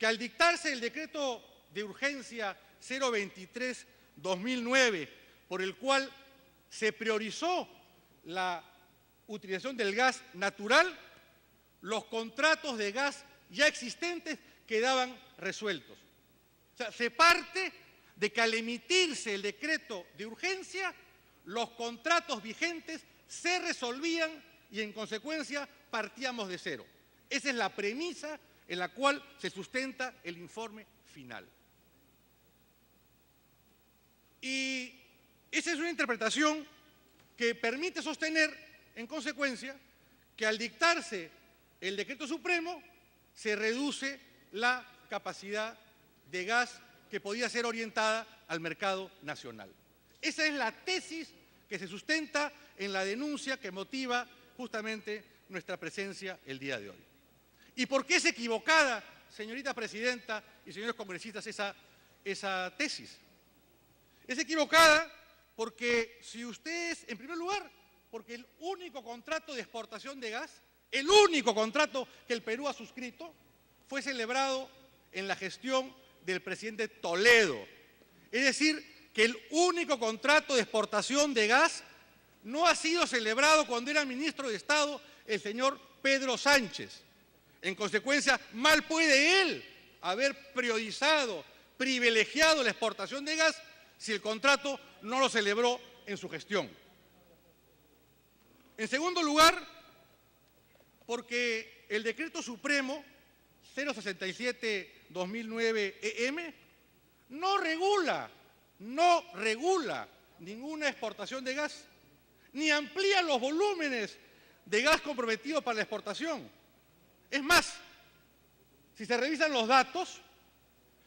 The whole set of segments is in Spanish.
que al dictarse el decreto de urgencia 023/2009, por el cual se priorizó la utilización del gas natural, los contratos de gas ya existentes quedaban resueltos. O sea, se parte de que al emitirse el decreto de urgencia, los contratos vigentes se resolvían y, en consecuencia, partíamos de cero. Esa es la premisa en la cual se sustenta el informe final. Y esa es una interpretación que permite sostener, en consecuencia, que al dictarse el decreto supremo se reduce la capacidad de gas que podía ser orientada al mercado nacional. Esa es la tesis que se sustenta en la denuncia que motiva justamente nuestra presencia el día de hoy. ¿Y por qué es equivocada, señorita presidenta y señores congresistas, esa tesis? Es equivocada porque si ustedes, en primer lugar, porque el único contrato de exportación de gas, el único contrato que el Perú ha suscrito, fue celebrado en la gestión del presidente Toledo. Es decir, que el único contrato de exportación de gas no ha sido celebrado cuando era ministro de Estado el señor Pedro Sánchez. En consecuencia, mal puede él haber priorizado, privilegiado la exportación de gas si el contrato no lo celebró en su gestión. En segundo lugar, porque el decreto supremo 067/2009 no regula ninguna exportación de gas, ni amplía los volúmenes de gas comprometidos para la exportación. Es más, si se revisan los datos,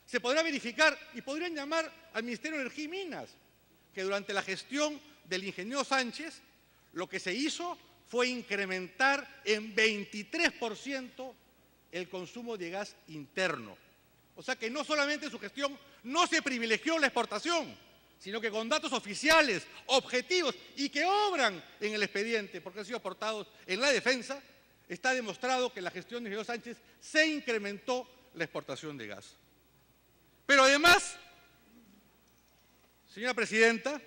se podrá verificar y podrían llamar al Ministerio de Energía y Minas, que durante la gestión del ingeniero Sánchez, lo que se hizo fue incrementar en 23% el consumo de gas interno. O sea que no solamente en su gestión no se privilegió la exportación, sino que con datos oficiales, objetivos y que obran en el expediente, porque han sido aportados en la defensa, está demostrado que en la gestión de ingeniero Sánchez se incrementó la exportación de gas. Pero además, señora presidenta,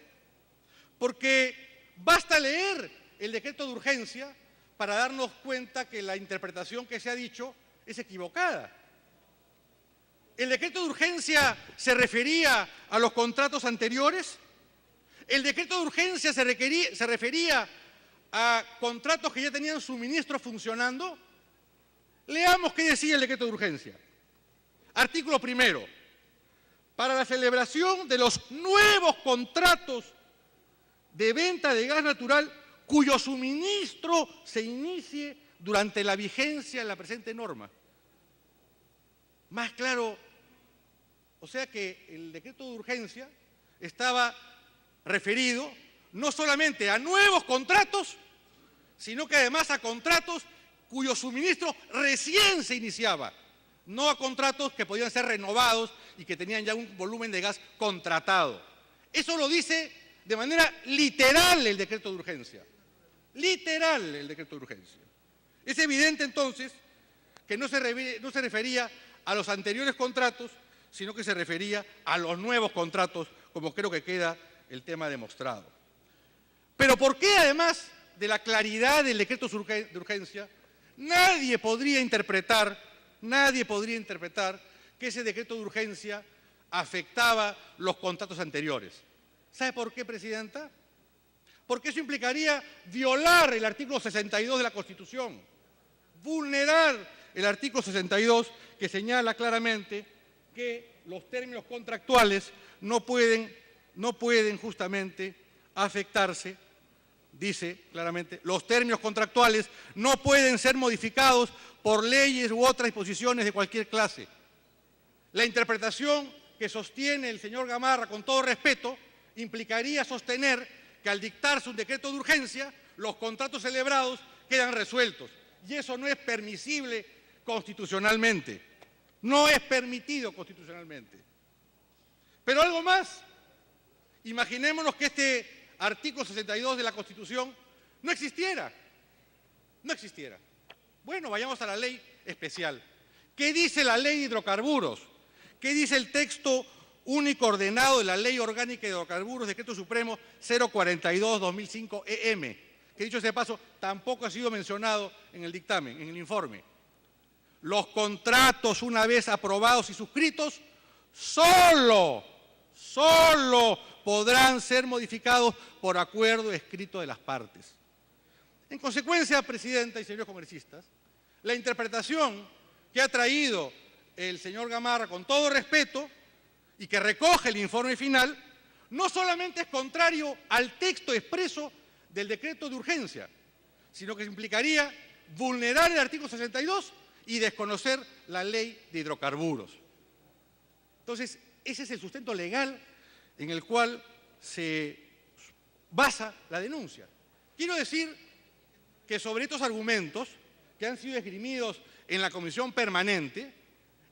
porque basta leer el decreto de urgencia para darnos cuenta que la interpretación que se ha dicho es equivocada. ¿El decreto de urgencia se refería a los contratos anteriores? ¿El decreto de urgencia se refería a contratos que ya tenían suministro funcionando? Leamos qué decía el decreto de urgencia. Artículo primero. Para la celebración de los nuevos contratos de venta de gas natural cuyo suministro se inicie durante la vigencia de la presente norma. Más claro, o sea que el decreto de urgencia estaba referido no solamente a nuevos contratos, sino que además a contratos cuyo suministro recién se iniciaba, no a contratos que podían ser renovados y que tenían ya un volumen de gas contratado. Eso lo dice de manera literal el decreto de urgencia. Literal el decreto de urgencia. Es evidente entonces que no se refería a los anteriores contratos, sino que se refería a los nuevos contratos, como creo que queda el tema demostrado. Pero ¿por qué, además de la claridad del decreto de urgencia, nadie podría interpretar que ese decreto de urgencia afectaba los contratos anteriores? ¿Sabe por qué, presidenta? Porque eso implicaría violar el artículo 62 de la Constitución, vulnerar el artículo 62 que señala claramente que los términos contractuales no pueden justamente afectarse, dice claramente, los términos contractuales no pueden ser modificados por leyes u otras disposiciones de cualquier clase. La interpretación que sostiene el señor Gamarra, con todo respeto, implicaría sostener que al dictarse un decreto de urgencia, los contratos celebrados quedan resueltos. Y eso no es permisible constitucionalmente. No es permitido constitucionalmente. Pero algo más. Imaginémonos que este artículo 62 de la Constitución no existiera. No existiera. Bueno, vayamos a la ley especial. ¿Qué dice la ley de hidrocarburos? ¿Qué dice el texto único ordenado de la Ley Orgánica de Hidrocarburos, Decreto Supremo 042/2005 EM? Que dicho sea de paso, tampoco ha sido mencionado en el dictamen, en el informe. Los contratos, una vez aprobados y suscritos, solo podrán ser modificados por acuerdo escrito de las partes. En consecuencia, Presidenta y señores congresistas, la interpretación que ha traído el señor Gamarra, con todo respeto, y que recoge el informe final, no solamente es contrario al texto expreso del decreto de urgencia, sino que implicaría vulnerar el artículo 62 y desconocer la ley de hidrocarburos. Entonces, ese es el sustento legal en el cual se basa la denuncia. Quiero decir que sobre estos argumentos que han sido esgrimidos en la comisión permanente,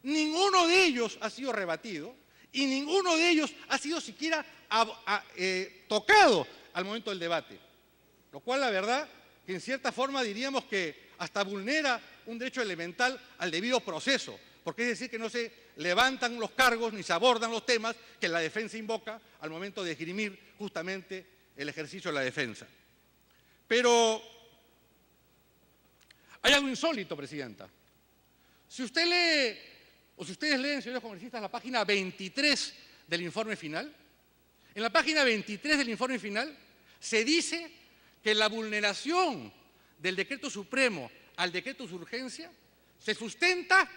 ninguno de ellos ha sido rebatido y ninguno de ellos ha sido siquiera tocado al momento del debate. Lo cual, la verdad, que en cierta forma diríamos que hasta vulnera un derecho elemental al debido proceso, porque es decir que no se levantan los cargos ni se abordan los temas que la defensa invoca al momento de esgrimir justamente el ejercicio de la defensa. Pero hay algo insólito, Presidenta. Si usted lee, o si ustedes leen, señores congresistas, la página 23 del informe final, en la página 23 del informe final se dice que la vulneración del decreto supremo al decreto de urgencia se sustenta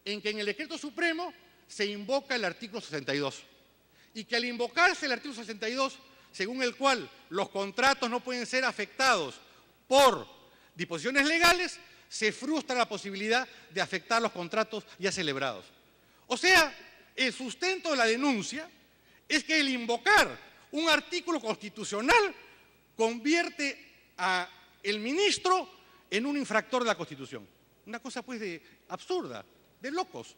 en que en el decreto supremo se invoca el artículo 62 y que al invocarse el artículo 62, según el cual los contratos no pueden ser afectados por disposiciones legales, se frustra la posibilidad de afectar los contratos ya celebrados. O sea, el sustento de la denuncia es que el invocar un artículo constitucional convierte al ministro en un infractor de la Constitución. Una cosa pues absurda, de locos.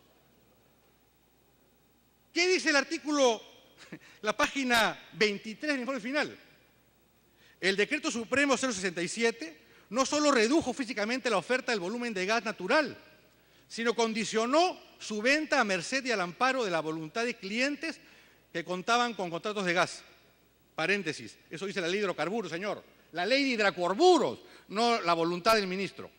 ¿Qué dice el artículo, la página 23 del informe final? El decreto supremo 067 no solo redujo físicamente la oferta del volumen de gas natural, sino condicionó su venta a merced y al amparo de la voluntad de clientes que contaban con contratos de gas. Paréntesis, eso dice la ley de hidrocarburos, señor. La ley de hidrocarburos, no la voluntad del ministro.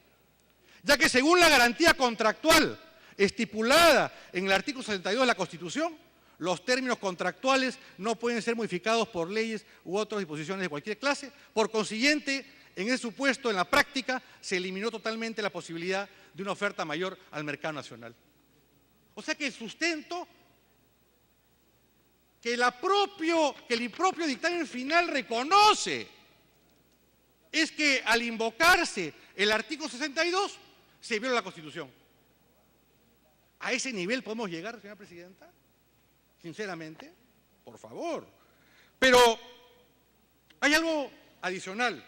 Ya que según la garantía contractual estipulada en el artículo 62 de la Constitución, los términos contractuales no pueden ser modificados por leyes u otras disposiciones de cualquier clase. Por consiguiente, en ese supuesto, en la práctica, se eliminó totalmente la posibilidad de una oferta mayor al mercado nacional. O sea que el sustento que el propio dictamen final reconoce es que al invocarse el artículo 62 se viola la Constitución. ¿A ese nivel podemos llegar, señora Presidenta? Sinceramente, por favor. Pero hay algo adicional.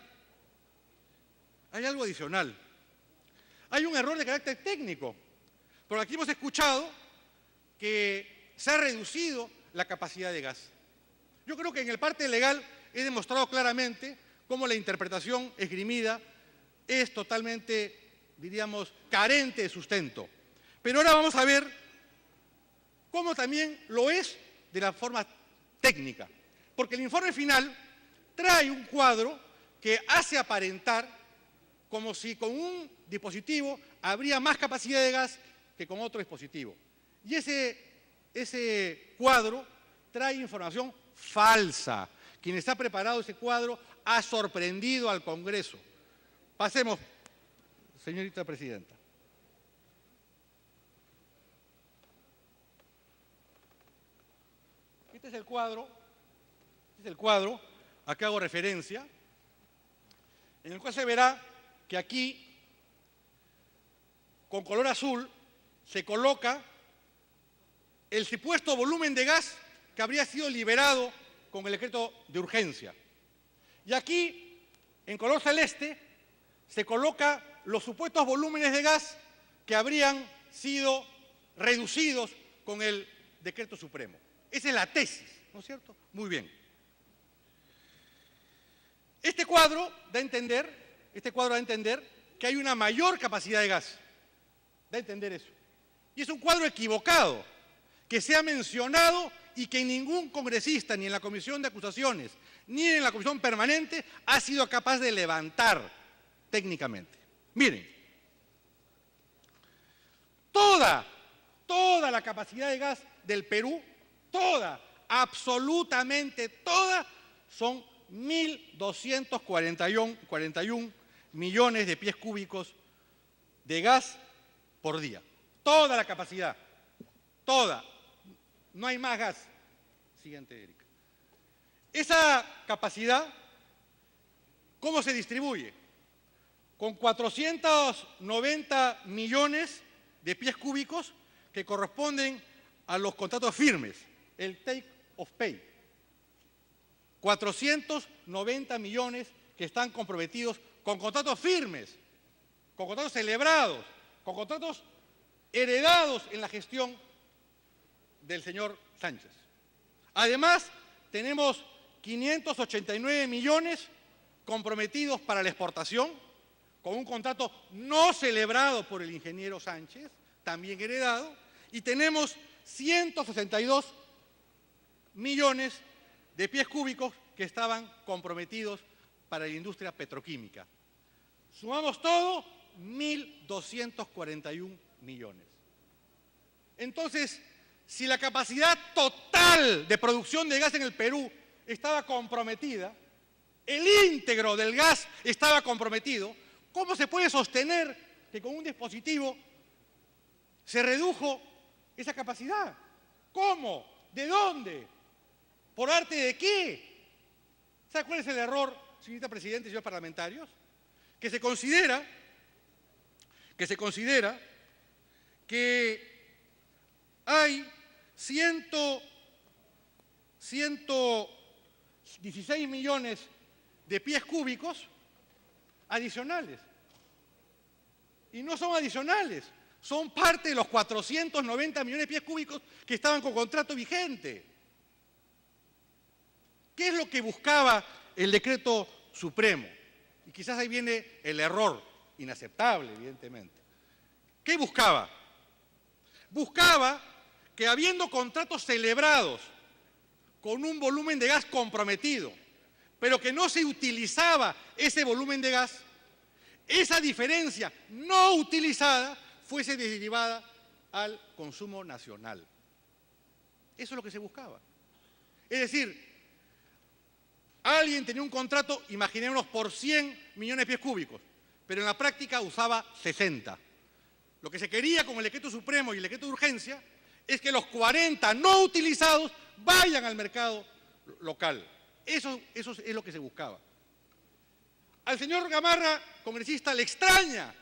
Hay un error de carácter técnico, porque aquí hemos escuchado que se ha reducido la capacidad de gas. Yo creo que en el parte legal he demostrado claramente cómo la interpretación esgrimida es totalmente, diríamos, carente de sustento. Pero ahora vamos a ver cómo también lo es de la forma técnica. Porque el informe final trae un cuadro que hace aparentar como si con un dispositivo habría más capacidad de gas que con otro dispositivo. Y ese cuadro trae información falsa. Quien está preparado ese cuadro ha sorprendido al Congreso. Pasemos, señorita Presidenta. Este es el cuadro a que hago referencia, en el cual se verá que aquí, con color azul, se coloca el supuesto volumen de gas que habría sido liberado con el decreto de urgencia. Y aquí, en color celeste, se coloca los supuestos volúmenes de gas que habrían sido reducidos con el decreto supremo. Esa es la tesis, ¿no es cierto? Muy bien. Este cuadro da a entender que hay una mayor capacidad de gas. Da a entender eso. Y es un cuadro equivocado que se ha mencionado y que ningún congresista, ni en la comisión de acusaciones, ni en la comisión permanente, ha sido capaz de levantar técnicamente. Miren, toda la capacidad de gas del Perú, toda, absolutamente toda, son 1.241 millones de pies cúbicos de gas por día. Toda la capacidad, toda. No hay más gas. Siguiente, Erika. Esa capacidad, ¿cómo se distribuye? Con 490 millones de pies cúbicos que corresponden a los contratos firmes, el take of pay. 490 millones que están comprometidos con contratos firmes, con contratos celebrados, con contratos heredados en la gestión del señor Sánchez. Además, tenemos 589 millones comprometidos para la exportación, con un contrato no celebrado por el ingeniero Sánchez, también heredado, y tenemos 162 millones de pies cúbicos que estaban comprometidos para la industria petroquímica. Sumamos todo, 1.241 millones. Entonces, si la capacidad total de producción de gas en el Perú estaba comprometida, el íntegro del gas estaba comprometido, ¿cómo se puede sostener que con un dispositivo se redujo esa capacidad? ¿Cómo? ¿De dónde? ¿Por arte de qué? ¿Sabe cuál es el error, señorita Presidenta y señores parlamentarios? Que se considera que hay 116 millones de pies cúbicos adicionales. Y no son adicionales, son parte de los 490 millones de pies cúbicos que estaban con contrato vigente. ¿Qué es lo que buscaba el decreto supremo? Y quizás ahí viene el error, inaceptable, evidentemente. ¿Qué buscaba? Buscaba que habiendo contratos celebrados con un volumen de gas comprometido, pero que no se utilizaba ese volumen de gas, esa diferencia no utilizada fuese derivada al consumo nacional. Eso es lo que se buscaba. Es decir, alguien tenía un contrato, imaginémonos, por 100 millones de pies cúbicos, pero en la práctica usaba 60. Lo que se quería con el decreto supremo y el decreto de urgencia es que los 40 no utilizados vayan al mercado local. Eso es lo que se buscaba. Al señor Gamarra, congresista, le extraña,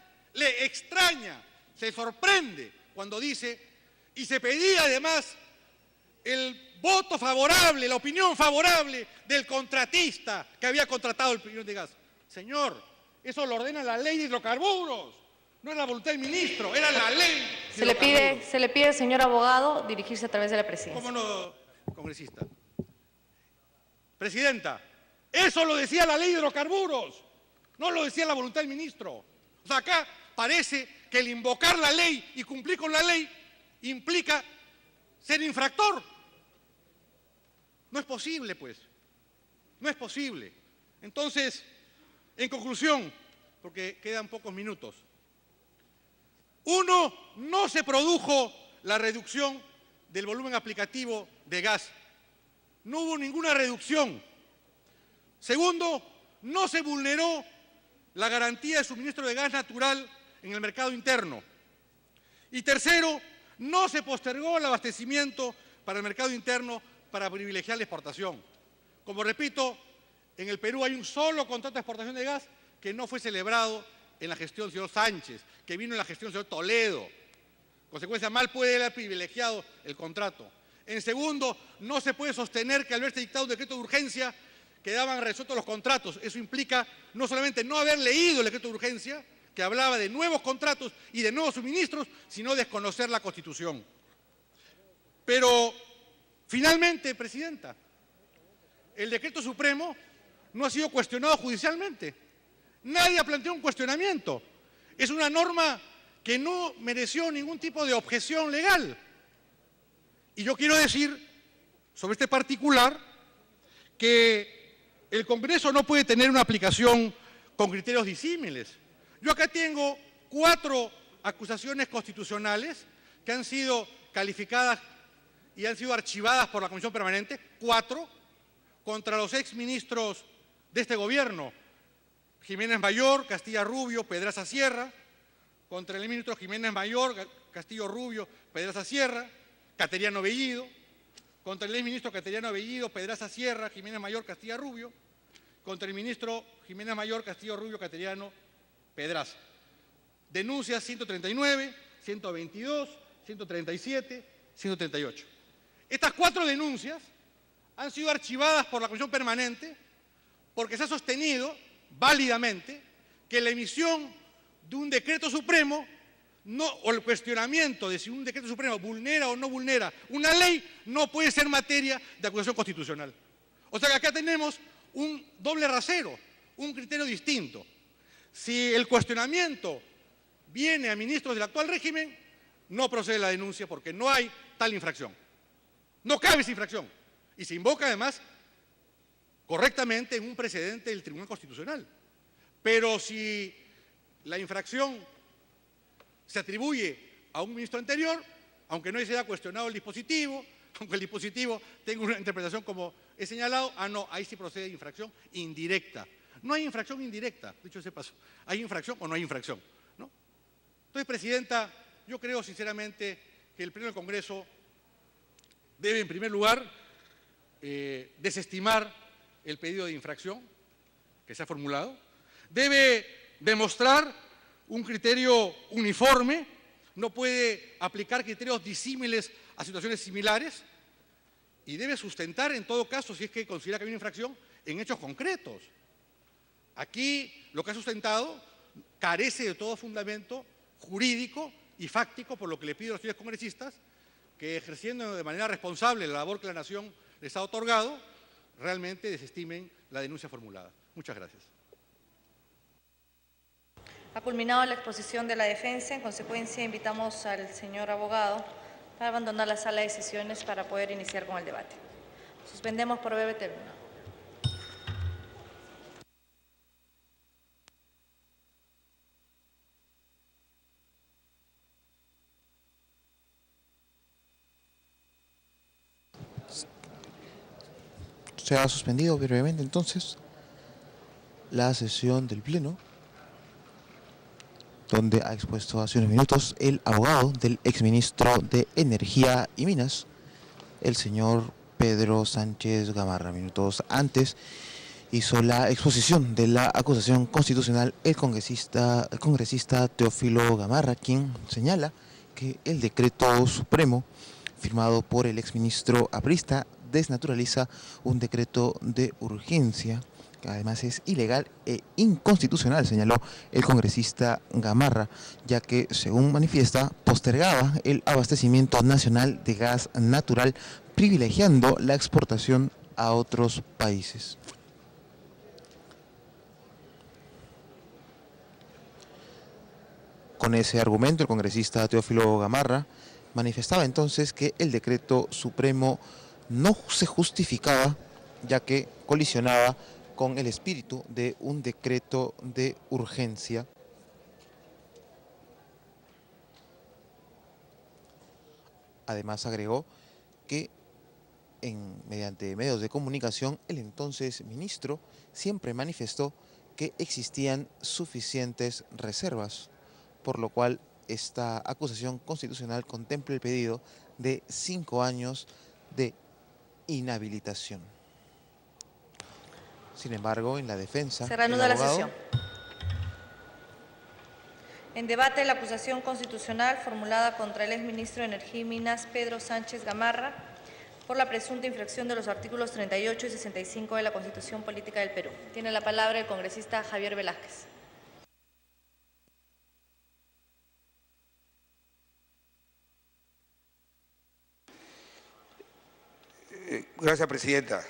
se sorprende cuando dice, y se pedía además el voto favorable, la opinión favorable del contratista que había contratado el millón de gas. Señor, eso lo ordena la ley de hidrocarburos, no es la voluntad del ministro, era la ley de hidrocarburos. Se le pide, señor abogado, dirigirse a través de la presidencia. ¿Cómo no, congresista? Presidenta, eso lo decía la ley de hidrocarburos, no lo decía la voluntad del ministro. O sea, acá parece que el invocar la ley y cumplir con la ley implica ser infractor. No es posible, pues. No es posible. Entonces, en conclusión, porque quedan pocos minutos. Uno, no se produjo la reducción del volumen aplicativo de gas. No hubo ninguna reducción. Segundo, no se vulneró la garantía de suministro de gas natural en el mercado interno. Y tercero, no se postergó el abastecimiento para el mercado interno para privilegiar la exportación. Como repito, en el Perú hay un solo contrato de exportación de gas que no fue celebrado en la gestión del señor Sánchez, que vino en la gestión del señor Toledo. Consecuencia, mal puede haber privilegiado el contrato. En segundo, no se puede sostener que al haberse dictado un decreto de urgencia quedaban resueltos los contratos. Eso implica no solamente no haber leído el decreto de urgencia, que hablaba de nuevos contratos y de nuevos suministros, sino desconocer la Constitución. Pero, finalmente, Presidenta, el decreto supremo no ha sido cuestionado judicialmente. Nadie ha planteado un cuestionamiento. Es una norma que no mereció ningún tipo de objeción legal. Y yo quiero decir sobre este particular que el Congreso no puede tener una aplicación con criterios disímiles. Yo acá tengo 4 acusaciones constitucionales que han sido calificadas y han sido archivadas por la Comisión Permanente, 4, contra los exministros de este gobierno, Jiménez Mayor, Castilla Rubio, Pedraza Sierra, contra el ministro Jiménez Mayor, Castillo Rubio, Pedraza Sierra, Cateriano Bellido, contra el exministro Cateriano Bellido, Pedraza Sierra, Jiménez Mayor, Castilla Rubio, contra el ministro Jiménez Mayor, Castillo Rubio, Cateriano, Pedraza. Denuncias 139, 122, 137, 138. Estas 4 denuncias han sido archivadas por la Comisión Permanente porque se ha sostenido válidamente que la emisión de un decreto supremo o el cuestionamiento de si un decreto supremo vulnera o no vulnera una ley no puede ser materia de acusación constitucional. O sea que acá tenemos un doble rasero, un criterio distinto. Si el cuestionamiento viene a ministros del actual régimen, no procede la denuncia porque no hay tal infracción. No cabe esa infracción. Y se invoca además correctamente en un precedente del Tribunal Constitucional. Pero si la infracción se atribuye a un ministro anterior, aunque no se haya cuestionado el dispositivo, aunque el dispositivo tenga una interpretación como he señalado, no, ahí sí procede infracción indirecta. No hay infracción indirecta, dicho ese paso. ¿Hay infracción o no hay infracción? ¿No? Entonces, Presidenta, yo creo sinceramente que el Pleno del Congreso debe, en primer lugar, desestimar el pedido de infracción que se ha formulado, debe demostrar un criterio uniforme, no puede aplicar criterios disímiles a situaciones similares y debe sustentar, en todo caso, si es que considera que hay una infracción, en hechos concretos. Aquí lo que ha sustentado carece de todo fundamento jurídico y fáctico, por lo que le pido a los señores congresistas que, ejerciendo de manera responsable la labor que la Nación les ha otorgado, realmente desestimen la denuncia formulada. Muchas gracias. Ha culminado la exposición de la defensa. En consecuencia, invitamos al señor abogado para abandonar la sala de sesiones para poder iniciar con el debate. Suspendemos por breve término. Se ha suspendido brevemente entonces la sesión del Pleno, donde ha expuesto hace unos minutos el abogado del exministro de Energía y Minas, el señor Pedro Sánchez Gamarra. Minutos antes hizo la exposición de la acusación constitucional el congresista Teófilo Gamarra, quien señala que el decreto supremo firmado por el exministro aprista desnaturaliza un decreto de urgencia, que además es ilegal e inconstitucional, señaló el congresista Gamarra, ya que, según manifiesta, postergaba el abastecimiento nacional de gas natural, privilegiando la exportación a otros países. Con ese argumento, el congresista Teófilo Gamarra manifestaba entonces que el decreto supremo no se justificaba, ya que colisionaba con el espíritu de un decreto de urgencia. Además agregó que mediante medios de comunicación el entonces ministro siempre manifestó que existían suficientes reservas, por lo cual esta acusación constitucional contempla el pedido de 5 años de inhabilitación. Sin embargo, en la defensa, se reanuda la sesión. En debate, la acusación constitucional formulada contra el exministro de Energía y Minas, Pedro Sánchez Gamarra, por la presunta infracción de los artículos 38 y 65 de la Constitución Política del Perú. Tiene la palabra el congresista Javier Velázquez. Gracias, Presidenta.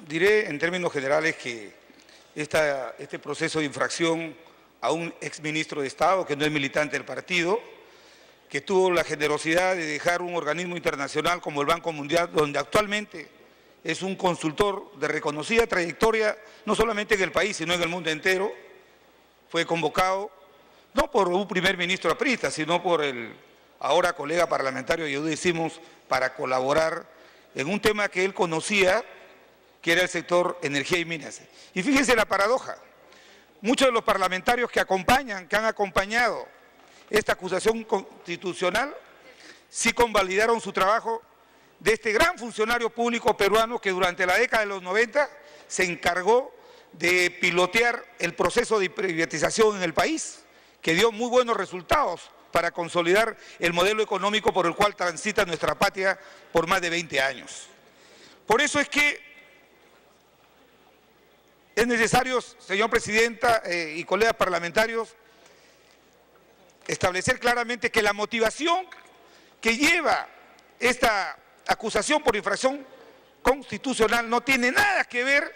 Diré en términos generales que este proceso de infracción a un exministro de Estado que no es militante del partido, que tuvo la generosidad de dejar un organismo internacional como el Banco Mundial, donde actualmente es un consultor de reconocida trayectoria, no solamente en el país, sino en el mundo entero. Fue convocado, no por un primer ministro aprista, sino por el ahora colega parlamentario Yehuda Simons, para colaborar en un tema que él conocía, que era el sector energía y minas. Y fíjense la paradoja, muchos de los parlamentarios que han acompañado esta acusación constitucional, sí convalidaron su trabajo de este gran funcionario público peruano que durante la década de los 90 se encargó de pilotear el proceso de privatización en el país, que dio muy buenos resultados para consolidar el modelo económico por el cual transita nuestra patria por más de 20 años. Por eso es que es necesario, señor Presidenta y colegas parlamentarios, establecer claramente que la motivación que lleva esta acusación por infracción constitucional no tiene nada que ver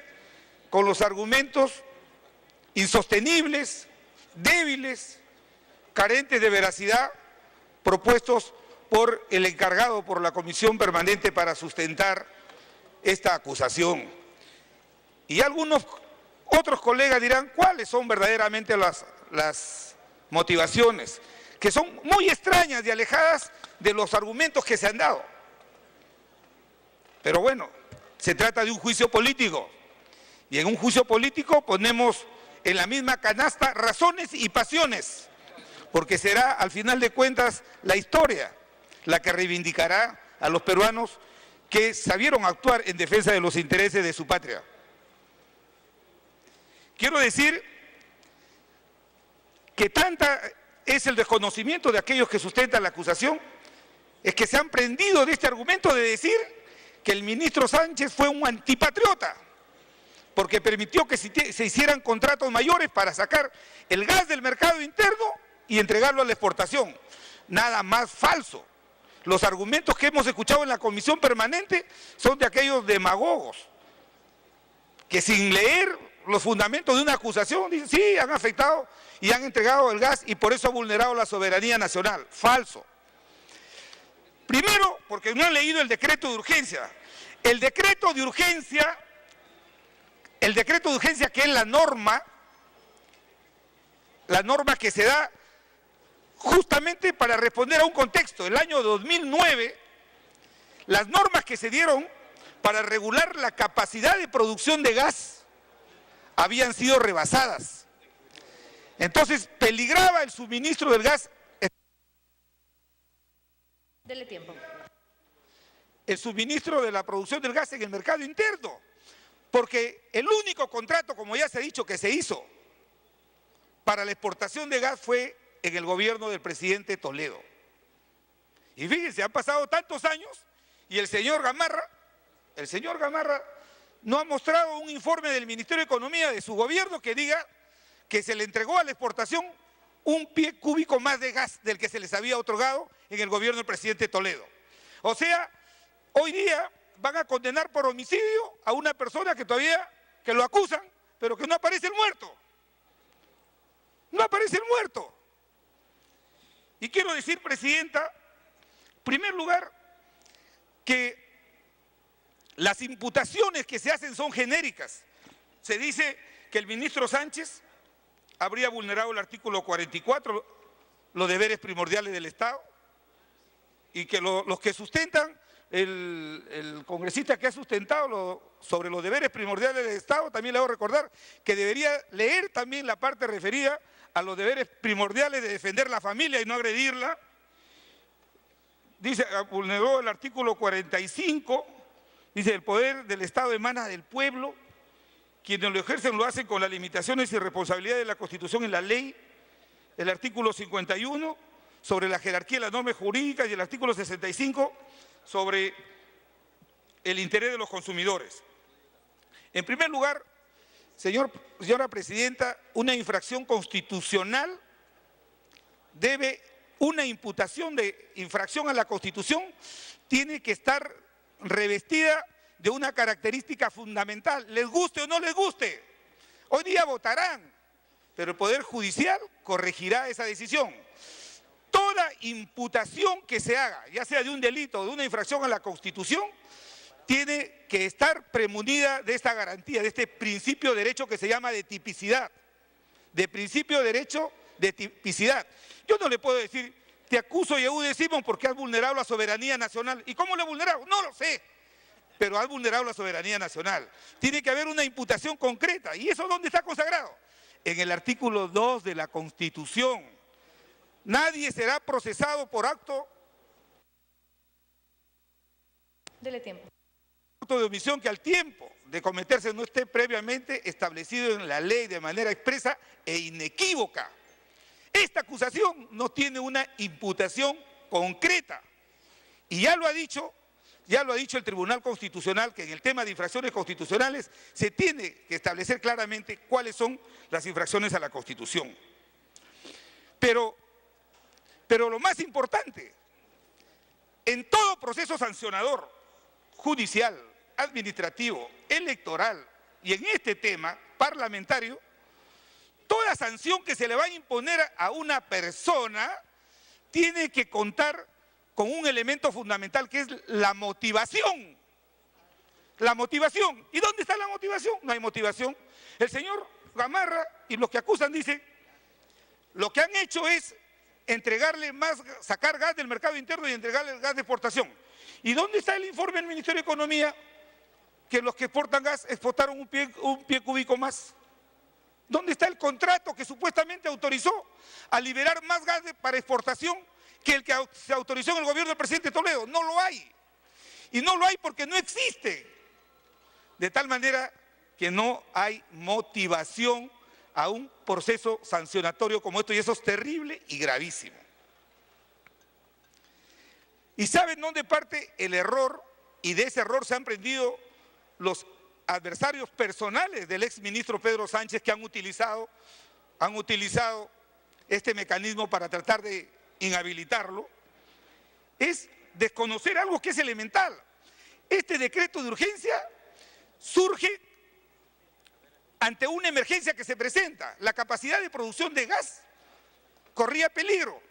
con los argumentos insostenibles, débiles, carentes de veracidad, propuestos por el encargado, por la Comisión Permanente para sustentar esta acusación. Y algunos otros colegas dirán cuáles son verdaderamente las motivaciones, que son muy extrañas y alejadas de los argumentos que se han dado. Pero bueno, se trata de un juicio político, y en un juicio político ponemos en la misma canasta razones y pasiones, porque será al final de cuentas la historia la que reivindicará a los peruanos que sabieron actuar en defensa de los intereses de su patria. Quiero decir que tanta es el desconocimiento de aquellos que sustentan la acusación, es que se han prendido de este argumento de decir que el ministro Sánchez fue un antipatriota, porque permitió que se hicieran contratos mayores para sacar el gas del mercado interno y entregarlo a la exportación. Nada más falso. Los argumentos que hemos escuchado en la Comisión Permanente son de aquellos demagogos que sin leer los fundamentos de una acusación dicen, sí, han afectado y han entregado el gas y por eso ha vulnerado la soberanía nacional. Falso. Primero, porque no han leído el decreto de urgencia. El decreto de urgencia que es la norma que se da justamente para responder a un contexto. El año 2009, las normas que se dieron para regular la capacidad de producción de gas habían sido rebasadas. Entonces, peligraba el suministro del gas. Dele tiempo. El suministro de la producción del gas en el mercado interno, porque el único contrato, como ya se ha dicho, que se hizo para la exportación de gas fue en el gobierno del presidente Toledo. Y fíjense, han pasado tantos años y el señor Gamarra no ha mostrado un informe del Ministerio de Economía de su gobierno que diga que se le entregó a la exportación un pie cúbico más de gas del que se les había otorgado en el gobierno del presidente Toledo. O sea, hoy día van a condenar por homicidio a una persona que lo acusan, pero que no aparece el muerto. No aparece el muerto. Y quiero decir, Presidenta, en primer lugar, que las imputaciones que se hacen son genéricas. Se dice que el ministro Sánchez habría vulnerado el artículo 44, los deberes primordiales del Estado, y que los que sustentan, el congresista que ha sustentado sobre los deberes primordiales del Estado, también le hago recordar que debería leer también la parte referida a los deberes primordiales de defender la familia y no agredirla. Dice, vulneró el artículo 45, dice, el poder del Estado emana del pueblo, quienes lo ejercen lo hacen con las limitaciones y responsabilidades de la Constitución y la ley. El artículo 51 sobre la jerarquía de las normas jurídicas y el artículo 65 sobre el interés de los consumidores. En primer lugar, señora Presidenta, una infracción constitucional una imputación de infracción a la Constitución tiene que estar revestida de una característica fundamental, les guste o no les guste. Hoy día votarán, pero el Poder Judicial corregirá esa decisión. Toda imputación que se haga, ya sea de un delito o de una infracción a la Constitución, tiene que estar premunida de esta garantía, de este principio de derecho que se llama de tipicidad, de principio de derecho de tipicidad. Yo no le puedo decir, te acuso Yehude Simón porque has vulnerado la soberanía nacional. ¿Y cómo lo he vulnerado? No lo sé, pero has vulnerado la soberanía nacional. Tiene que haber una imputación concreta. ¿Y eso dónde está consagrado? En el artículo 2 de la Constitución. Nadie será procesado por acto de omisión que al tiempo de cometerse no esté previamente establecido en la ley de manera expresa e inequívoca. Esta acusación no tiene una imputación concreta y ya lo ha dicho el Tribunal Constitucional, que en el tema de infracciones constitucionales se tiene que establecer claramente cuáles son las infracciones a la Constitución. Pero lo más importante, en todo proceso sancionador, judicial, administrativo, electoral y en este tema parlamentario, toda sanción que se le va a imponer a una persona tiene que contar con un elemento fundamental que es la motivación. La motivación. ¿Y dónde está la motivación? No hay motivación. El señor Gamarra y los que acusan dicen, lo que han hecho es sacar gas del mercado interno y entregarle el gas de exportación. ¿Y dónde está el informe del Ministerio de Economía que los que exportan gas exportaron un pie cúbico más? ¿Dónde está el contrato que supuestamente autorizó a liberar más gas para exportación que el que se autorizó en el gobierno del presidente Toledo? No lo hay. Y no lo hay porque no existe. De tal manera que no hay motivación a un proceso sancionatorio como esto, y eso es terrible y gravísimo. ¿Y saben dónde parte el error? Y de ese error se han prendido los adversarios personales del exministro Pedro Sánchez, que han utilizado este mecanismo para tratar de inhabilitarlo. Es desconocer algo que es elemental. Este decreto de urgencia surge ante una emergencia que se presenta. La capacidad de producción de gas corría peligro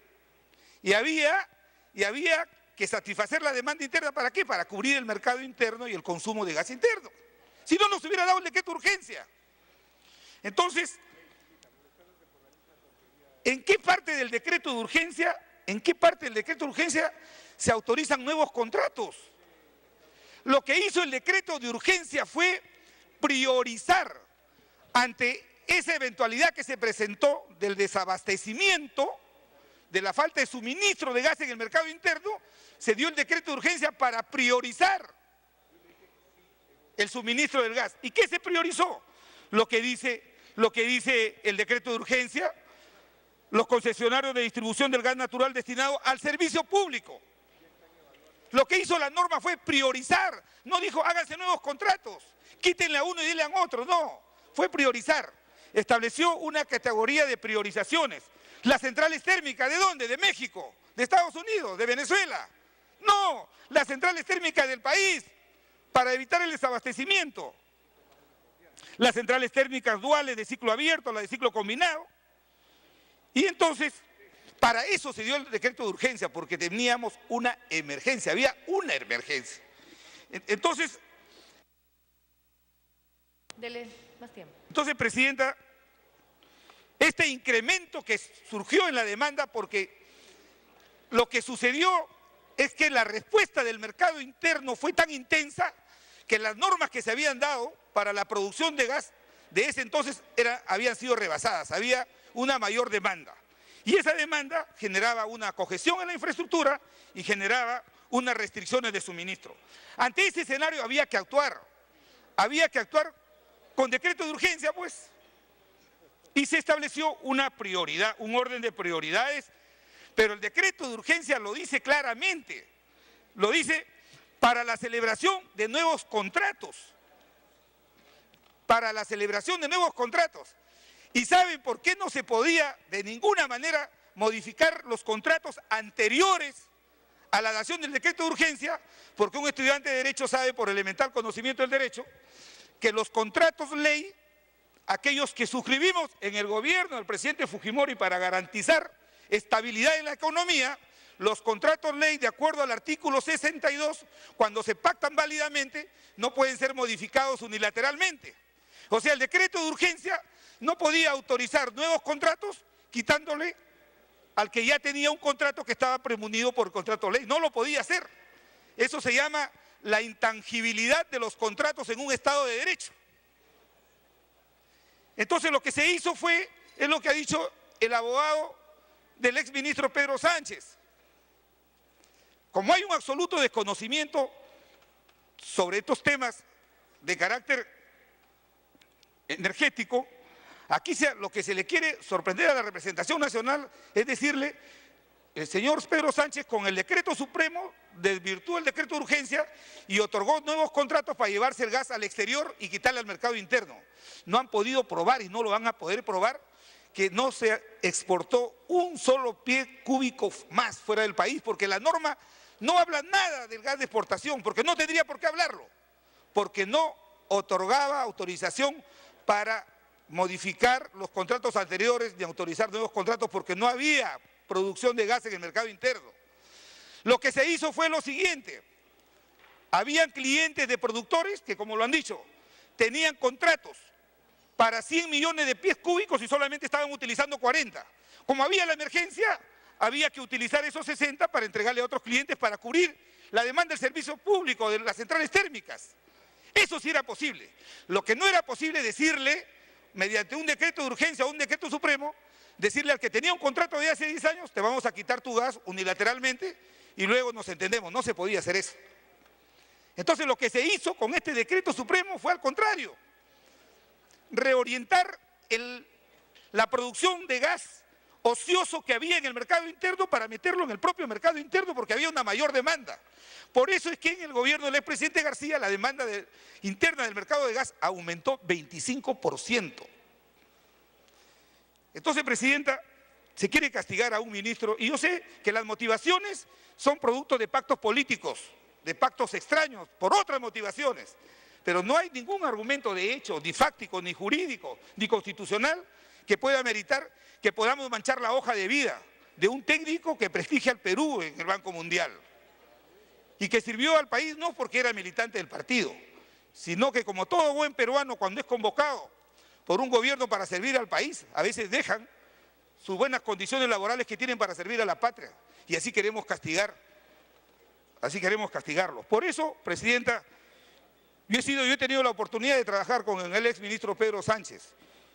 y había que satisfacer la demanda interna. ¿Para qué? Para cubrir el mercado interno y el consumo de gas interno. Si no, nos hubiera dado el decreto de urgencia. Entonces, ¿en qué parte del decreto de urgencia se autorizan nuevos contratos? Lo que hizo el decreto de urgencia fue priorizar ante esa eventualidad que se presentó del desabastecimiento, de la falta de suministro de gas en el mercado interno. Se dio el decreto de urgencia para priorizar el suministro del gas. ¿Y qué se priorizó? Lo que dice el decreto de urgencia: los concesionarios de distribución del gas natural destinado al servicio público. Lo que hizo la norma fue priorizar. No dijo háganse nuevos contratos, quítenle a uno y denle a otro. No, fue priorizar. Estableció una categoría de priorizaciones. Las centrales térmicas, ¿de dónde? De México, de Estados Unidos, de Venezuela. No, las centrales térmicas del país, para evitar el desabastecimiento. Las centrales térmicas duales de ciclo abierto, la de ciclo combinado. Y entonces, para eso se dio el decreto de urgencia, porque teníamos una emergencia, había una emergencia. Entonces, dele más tiempo. Entonces, Presidenta, este incremento que surgió en la demanda, porque lo que sucedió es que la respuesta del mercado interno fue tan intensa que las normas que se habían dado para la producción de gas de ese entonces habían sido rebasadas, había una mayor demanda. Y esa demanda generaba una congestión en la infraestructura y generaba unas restricciones de suministro. Ante ese escenario había que actuar con decreto de urgencia, pues. Y se estableció una prioridad, un orden de prioridades, pero el decreto de urgencia lo dice claramente, lo dice para la celebración de nuevos contratos, para la celebración de nuevos contratos. ¿Y saben por qué no se podía de ninguna manera modificar los contratos anteriores a la dación del decreto de urgencia? Porque un estudiante de Derecho sabe, por elemental conocimiento del derecho, que los contratos ley aquellos que suscribimos en el gobierno del presidente Fujimori para garantizar estabilidad en la economía, los contratos ley, de acuerdo al artículo 62, cuando se pactan válidamente, no pueden ser modificados unilateralmente. O sea, el decreto de urgencia no podía autorizar nuevos contratos quitándole al que ya tenía un contrato que estaba premunido por el contrato ley. No lo podía hacer. Eso se llama la intangibilidad de los contratos en un Estado de Derecho. Entonces lo que se hizo fue, es lo que ha dicho el abogado del exministro Pedro Sánchez. Como hay un absoluto desconocimiento sobre estos temas de carácter energético, aquí lo que se le quiere sorprender a la representación nacional es decirle, el señor Pedro Sánchez con el decreto supremo desvirtuó el decreto de urgencia y otorgó nuevos contratos para llevarse el gas al exterior y quitarle al mercado interno. No han podido probar y no lo van a poder probar que no se exportó un solo pie cúbico más fuera del país, porque la norma no habla nada del gas de exportación, porque no tendría por qué hablarlo, porque no otorgaba autorización para modificar los contratos anteriores ni autorizar nuevos contratos, porque no había producción de gas en el mercado interno. Lo que se hizo fue lo siguiente: habían clientes de productores que, como lo han dicho, tenían contratos para 100 millones de pies cúbicos y solamente estaban utilizando 40. Como había la emergencia, había que utilizar esos 60 para entregarle a otros clientes para cubrir la demanda del servicio público de las centrales térmicas. Eso sí era posible. Lo que no era posible decirle, mediante un decreto de urgencia o un decreto supremo, decirle al que tenía un contrato de hace 10 años, te vamos a quitar tu gas unilateralmente y luego nos entendemos. No se podía hacer eso. Entonces lo que se hizo con este decreto supremo fue al contrario: reorientar la producción de gas ocioso que había en el mercado interno para meterlo en el propio mercado interno, porque había una mayor demanda. Por eso es que en el gobierno del expresidente García la demanda interna del mercado de gas aumentó 25%. Entonces, Presidenta, se quiere castigar a un ministro, y yo sé que las motivaciones son producto de pactos políticos, de pactos extraños, por otras motivaciones, pero no hay ningún argumento de hecho, ni fáctico, ni jurídico, ni constitucional, que pueda meritar que podamos manchar la hoja de vida de un técnico que prestigia al Perú en el Banco Mundial y que sirvió al país no porque era militante del partido, sino que, como todo buen peruano, cuando es convocado por un gobierno para servir al país, a veces dejan sus buenas condiciones laborales que tienen para servir a la patria, y así queremos castigarlos. Por eso, Presidenta, yo he tenido la oportunidad de trabajar con el exministro Pedro Sánchez,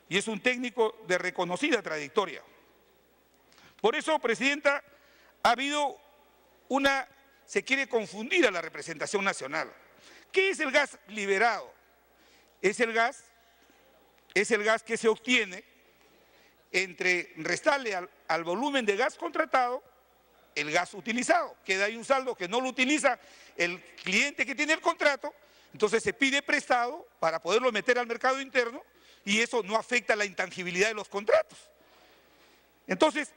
y es un técnico de reconocida trayectoria. Por eso, Presidenta, ha habido se quiere confundir a la representación nacional. ¿Qué es el gas liberado? Es el gas que se obtiene entre restarle al volumen de gas contratado el gas utilizado. Queda ahí un saldo que no lo utiliza el cliente que tiene el contrato, entonces se pide prestado para poderlo meter al mercado interno, y eso no afecta la intangibilidad de los contratos. Entonces,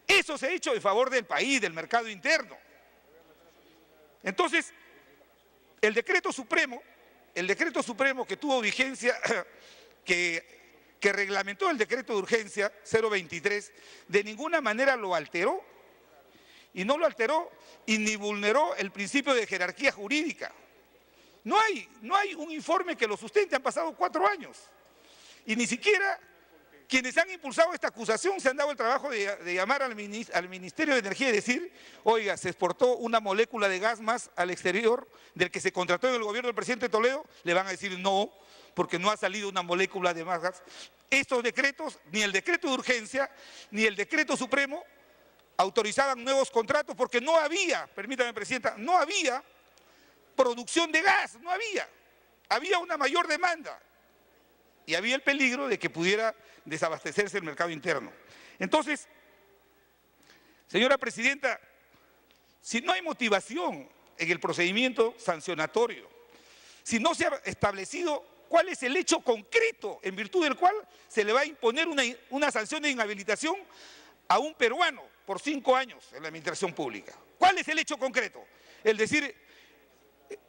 eso se ha hecho en favor del país, del mercado interno. Entonces, el decreto supremo que tuvo vigencia, que reglamentó el decreto de urgencia 023, de ninguna manera lo alteró, y no lo alteró y ni vulneró el principio de jerarquía jurídica. No hay un informe que lo sustente, han pasado 4 años. Y ni siquiera quienes han impulsado esta acusación se han dado el trabajo de llamar al Ministerio de Energía y decir: oiga, se exportó una molécula de gas más al exterior del que se contrató en el gobierno del presidente Toledo. Le van a decir no, porque no ha salido una molécula de más gas. Estos decretos, ni el decreto de urgencia, ni el decreto supremo, autorizaban nuevos contratos, porque no había, permítame, Presidenta, no había producción de gas, no había una mayor demanda. Y había el peligro de que pudiera desabastecerse el mercado interno. Entonces, señora Presidenta, si no hay motivación en el procedimiento sancionatorio, si no se ha establecido cuál es el hecho concreto en virtud del cual se le va a imponer una sanción de inhabilitación a un peruano por 5 años en la administración pública, ¿cuál es el hecho concreto? El decir,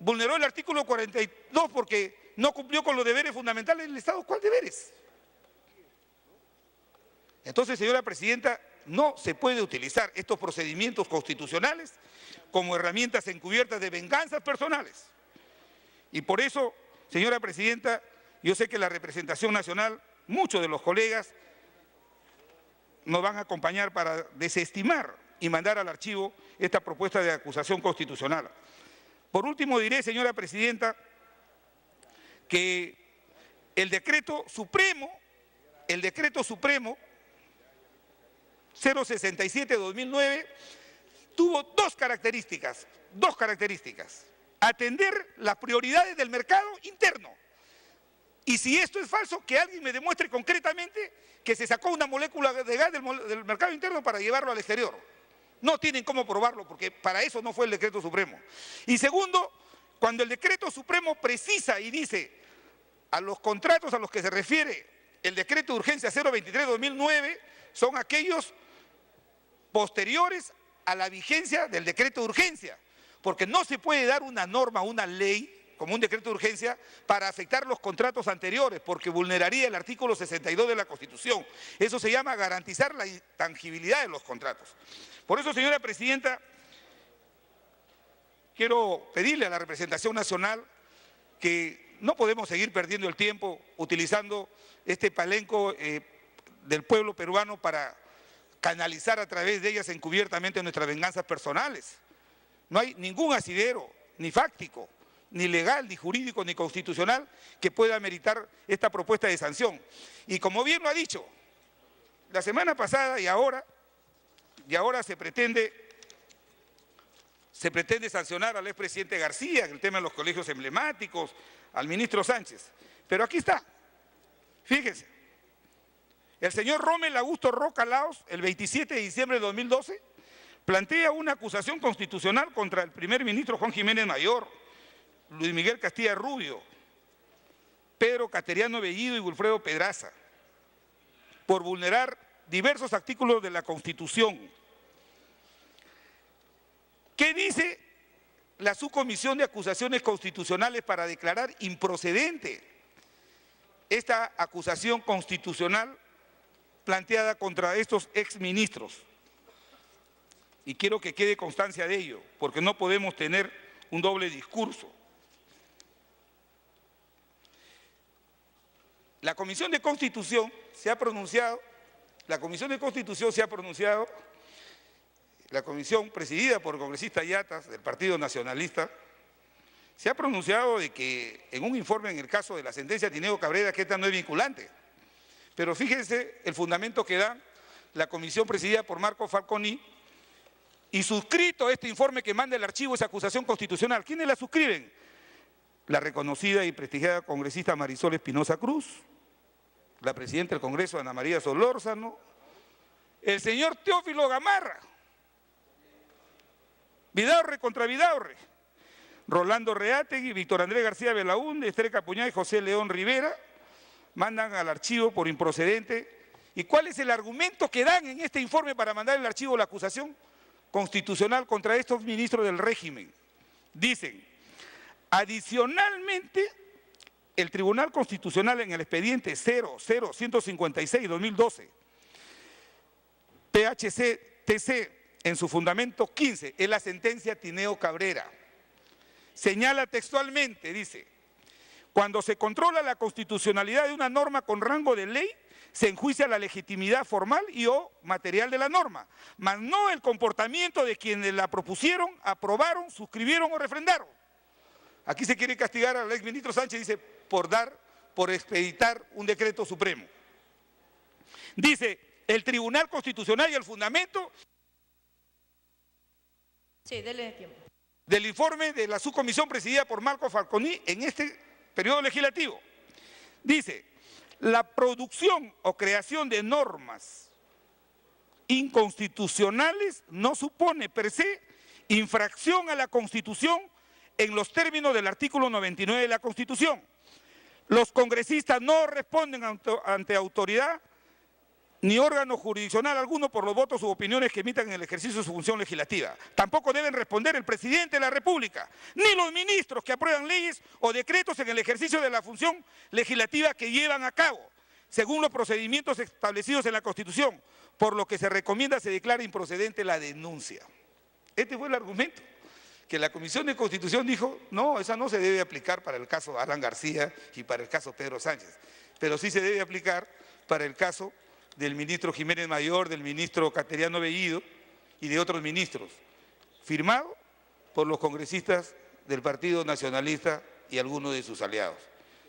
vulneró el artículo 42 porque no cumplió con los deberes fundamentales del Estado. ¿Cuál deberes? Entonces, señora presidenta, no se puede utilizar estos procedimientos constitucionales como herramientas encubiertas de venganzas personales. Y por eso, señora presidenta, yo sé que la representación nacional, muchos de los colegas nos van a acompañar para desestimar y mandar al archivo esta propuesta de acusación constitucional. Por último diré, señora presidenta, que el decreto supremo 067-2009 tuvo dos características. Atender las prioridades del mercado interno. Y si esto es falso, que alguien me demuestre concretamente que se sacó una molécula de gas del mercado interno para llevarlo al exterior. No tienen cómo probarlo, porque para eso no fue el decreto supremo. Y segundo, cuando el decreto supremo precisa y dice a los contratos a los que se refiere el decreto de urgencia 023-2009, son aquellos posteriores a la vigencia del decreto de urgencia, porque no se puede dar una norma, una ley, como un decreto de urgencia, para afectar los contratos anteriores, porque vulneraría el artículo 62 de la Constitución. Eso se llama garantizar la intangibilidad de los contratos. Por eso, señora presidenta, quiero pedirle a la representación nacional que no podemos seguir perdiendo el tiempo utilizando este palenco del pueblo peruano para canalizar a través de ellas encubiertamente nuestras venganzas personales. No hay ningún asidero, ni fáctico, ni legal, ni jurídico, ni constitucional que pueda meritar esta propuesta de sanción. Y como bien lo ha dicho, la semana pasada y ahora se pretende sancionar al expresidente García en el tema de los colegios emblemáticos, al ministro Sánchez. Pero aquí está, fíjense, el señor Rommel Augusto Roca Laos, el 27 de diciembre de 2012, plantea una acusación constitucional contra el primer ministro Juan Jiménez Mayor, Luis Miguel Castilla Rubio, Pedro Cateriano Bellido y Wilfredo Pedraza, por vulnerar diversos artículos de la Constitución. ¿Qué dice la Subcomisión de Acusaciones Constitucionales para declarar improcedente esta acusación constitucional planteada contra estos exministros? Y quiero que quede constancia de ello, porque no podemos tener un doble discurso. La Comisión de Constitución se ha pronunciado, la comisión presidida por el congresista Yatas del Partido Nacionalista, se ha pronunciado de que en un informe en el caso de la sentencia Tineo Cabrera, que esta no es vinculante. Pero fíjense el fundamento que da la comisión presidida por Marco Falconi y suscrito a este informe que manda el archivo esa acusación constitucional. ¿Quiénes la suscriben? La reconocida y prestigiada congresista Marisol Espinosa Cruz, la presidenta del Congreso Ana María Solórzano, el señor Teófilo Gamarra, Vidaurre contra Vidaurre, Rolando Reátegui, Víctor Andrés García Belaúnde, Esther Capuñá y José León Rivera, mandan al archivo por improcedente. ¿Y cuál es el argumento que dan en este informe para mandar al archivo la acusación constitucional contra estos ministros del régimen? Dicen, adicionalmente, el Tribunal Constitucional en el expediente 00156-2012, PHC-TC, en su fundamento 15, es la sentencia Tineo Cabrera. Señala textualmente, dice, cuando se controla la constitucionalidad de una norma con rango de ley, se enjuicia la legitimidad formal y o material de la norma, mas no el comportamiento de quienes la propusieron, aprobaron, suscribieron o refrendaron. Aquí se quiere castigar al exministro Sánchez, dice, por expeditar un decreto supremo. Dice, el Tribunal Constitucional y el fundamento del informe de la subcomisión presidida por Marco Falconi en este periodo legislativo. Dice, la producción o creación de normas inconstitucionales no supone per se infracción a la Constitución en los términos del artículo 99 de la Constitución. Los congresistas no responden ante autoridad ni órgano jurisdiccional alguno por los votos u opiniones que emitan en el ejercicio de su función legislativa. Tampoco deben responder el presidente de la República, ni los ministros que aprueban leyes o decretos en el ejercicio de la función legislativa que llevan a cabo. según los procedimientos establecidos en la Constitución, por lo que se recomienda se declare improcedente la denuncia. Este fue el argumento, que la Comisión de Constitución dijo, no, esa no se debe aplicar para el caso Alan García y para el caso Pedro Sánchez, pero sí se debe aplicar para el caso del ministro Jiménez Mayor, del ministro Cateriano Bellido y de otros ministros, firmado por los congresistas del Partido Nacionalista y algunos de sus aliados.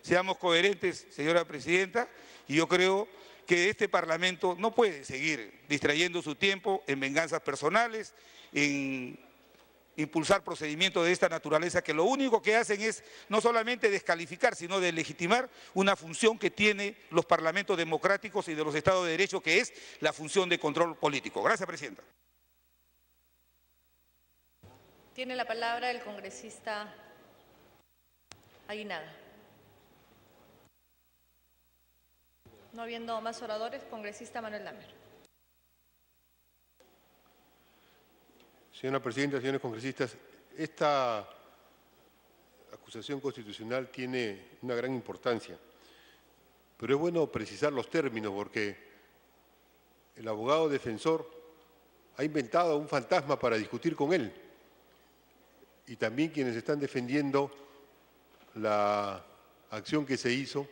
Seamos coherentes, señora Presidenta, y yo creo que este Parlamento no puede seguir distrayendo su tiempo en venganzas personales, en impulsar procedimientos de esta naturaleza que lo único que hacen es no solamente descalificar, sino deslegitimar una función que tienen los parlamentos democráticos y de los Estados de Derecho, que es la función de control político. Gracias, Presidenta. Tiene la palabra el congresista Aguinaga. No habiendo más oradores, congresista Manuel Lamer. Señora Presidenta, señores congresistas, esta acusación constitucional tiene una gran importancia, pero es bueno precisar los términos porque el abogado defensor ha inventado un fantasma para discutir con él y también quienes están defendiendo la acción que se hizo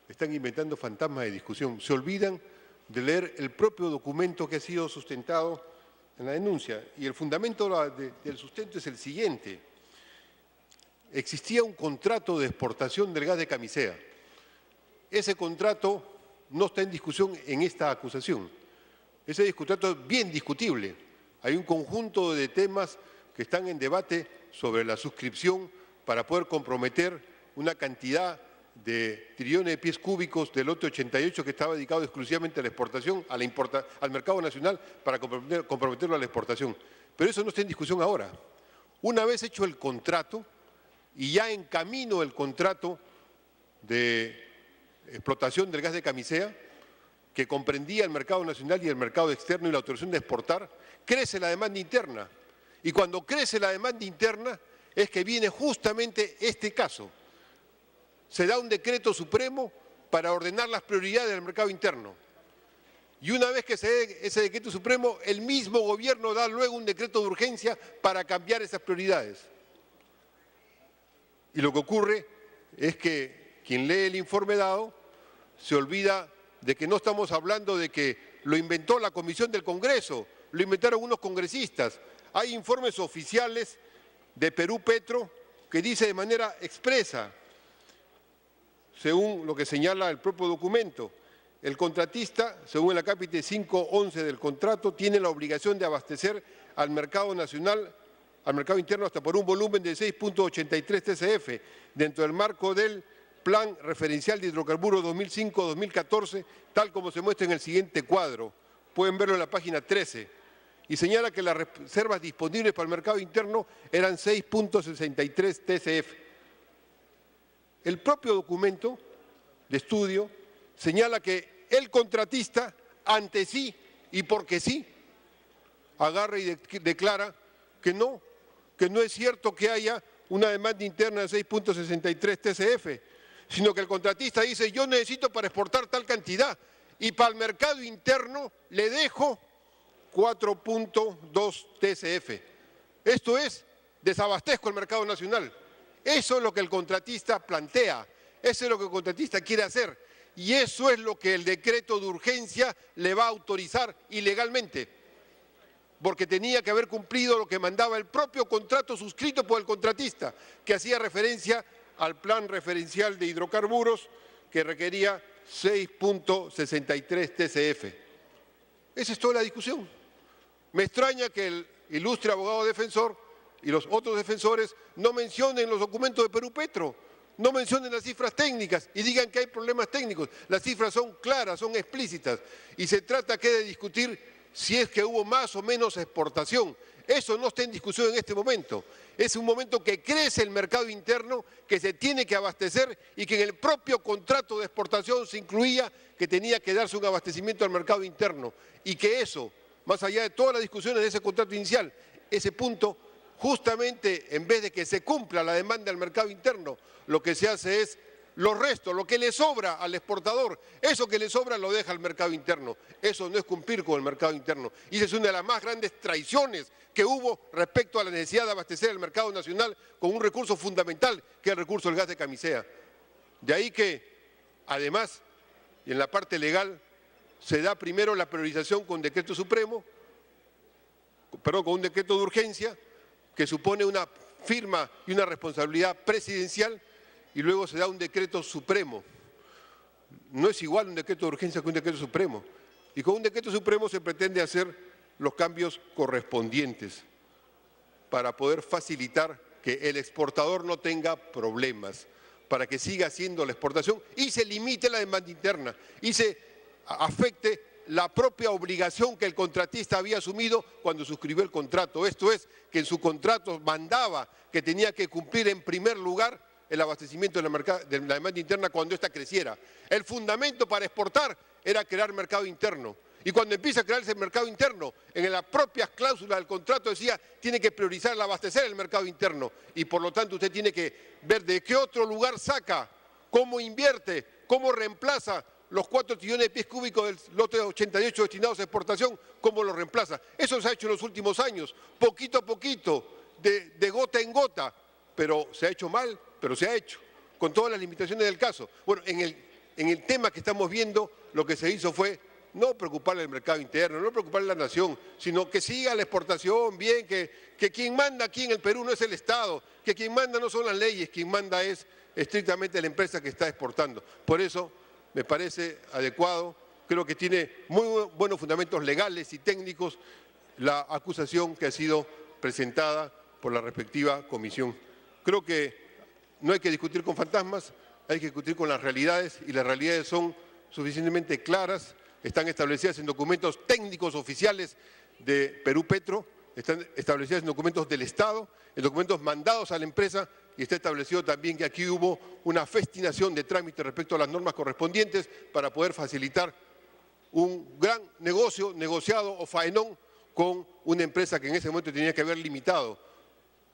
están inventando fantasmas de discusión. Se olvidan de leer el propio documento que ha sido sustentado en la denuncia. Y el fundamento del sustento es el siguiente. Existía un contrato de exportación del gas de camisea. Ese contrato no está en discusión en esta acusación. Ese contrato es bien discutible. Hay un conjunto de temas que están en debate sobre la suscripción para poder comprometer una cantidad de trillones de pies cúbicos del lote 88 que estaba dedicado exclusivamente a la exportación, al mercado nacional para comprometerlo a la exportación. Pero eso no está en discusión ahora. Una vez hecho el contrato y ya en camino el contrato de explotación del gas de camisea, que comprendía el mercado nacional y el mercado externo y la autorización de exportar, crece la demanda interna. Y cuando crece la demanda interna es que viene justamente este caso. Se da un decreto supremo para ordenar las prioridades del mercado interno. Y una vez que se dé ese decreto supremo, el mismo gobierno da luego un decreto de urgencia para cambiar esas prioridades. Y lo que ocurre es que quien lee el informe dado se olvida de que no estamos hablando de que lo inventó la Comisión del Congreso, lo inventaron unos congresistas. Hay informes oficiales de Perú Petro que dice de manera expresa, según lo que señala el propio documento, el contratista, según el acápite 5.11 del contrato, tiene la obligación de abastecer al mercado nacional, al mercado interno hasta por un volumen de 6.83 TCF, dentro del marco del Plan Referencial de Hidrocarburos 2005-2014, tal como se muestra en el siguiente cuadro. Pueden verlo en la página 13. Y señala que las reservas disponibles para el mercado interno eran 6.63 TCF. El propio documento de estudio señala que el contratista, ante sí y porque sí, agarra y declara que no es cierto que haya una demanda interna de 6.63 TCF, sino que el contratista dice, yo necesito para exportar tal cantidad y para el mercado interno le dejo 4.2 TCF. Esto es, desabastezco el mercado nacional. Eso es lo que el contratista plantea, eso es lo que el contratista quiere hacer y eso es lo que el decreto de urgencia le va a autorizar ilegalmente, porque tenía que haber cumplido lo que mandaba el propio contrato suscrito por el contratista, que hacía referencia al plan referencial de hidrocarburos que requería 6.63 TCF. Esa es toda la discusión. Me extraña que el ilustre abogado defensor y los otros defensores no mencionen los documentos de Perú Petro, no mencionen las cifras técnicas y digan que hay problemas técnicos. Las cifras son claras, son explícitas y se trata que de discutir si es que hubo más o menos exportación. Eso no está en discusión en este momento. Es un momento que crece el mercado interno, que se tiene que abastecer y que en el propio contrato de exportación se incluía que tenía que darse un abastecimiento al mercado interno y que eso, más allá de todas las discusiones de ese contrato inicial, ese punto justamente en vez de que se cumpla la demanda del mercado interno, lo que se hace es Los restos, lo que le sobra al exportador, eso que le sobra lo deja al mercado interno. Eso no es cumplir con el mercado interno. Y esa es una de las más grandes traiciones que hubo respecto a la necesidad de abastecer el mercado nacional con un recurso fundamental, que es el recurso del gas de camisea. De ahí que, además, en la parte legal, se da primero la priorización con decreto supremo, con un decreto de urgencia, que supone una firma y una responsabilidad presidencial, y luego se da un decreto supremo. No es igual un decreto de urgencia que un decreto supremo. Y con un decreto supremo se pretende hacer los cambios correspondientes para poder facilitar que el exportador no tenga problemas, para que siga haciendo la exportación y se limite la demanda interna y se afecte la propia obligación que el contratista había asumido cuando suscribió el contrato. Esto es, que en su contrato mandaba que tenía que cumplir en primer lugar el abastecimiento de la demanda interna cuando ésta creciera. El fundamento para exportar era crear mercado interno. Y cuando empieza a crearse el mercado interno, en las propias cláusulas del contrato decía, tiene que priorizar el abastecer el mercado interno. Y por lo tanto usted tiene que ver de qué otro lugar saca, cómo invierte, cómo reemplaza los 4 trillones de pies cúbicos del lote 88 destinados a exportación, cómo lo reemplaza. Eso se ha hecho en los últimos años, poquito a poquito, de gota en gota, pero se ha hecho mal, pero se ha hecho, con todas las limitaciones del caso. Bueno, en el tema que estamos viendo, lo que se hizo fue no preocuparle al mercado interno, no preocuparle a la nación, sino que siga la exportación bien, que quien manda aquí en el Perú no es el Estado, que quien manda no son las leyes, quien manda es estrictamente la empresa que está exportando. Por eso me parece adecuado, creo que tiene muy buenos fundamentos legales y técnicos la acusación que ha sido presentada por la respectiva comisión. Creo que no hay que discutir con fantasmas, hay que discutir con las realidades, y las realidades son suficientemente claras, están establecidas en documentos técnicos oficiales de Perú Petro, están establecidas en documentos del Estado, en documentos mandados a la empresa, y está establecido también que aquí hubo una festinación de trámite respecto a las normas correspondientes para poder facilitar un gran negocio, negociado o faenón con una empresa que en ese momento tenía que haber limitado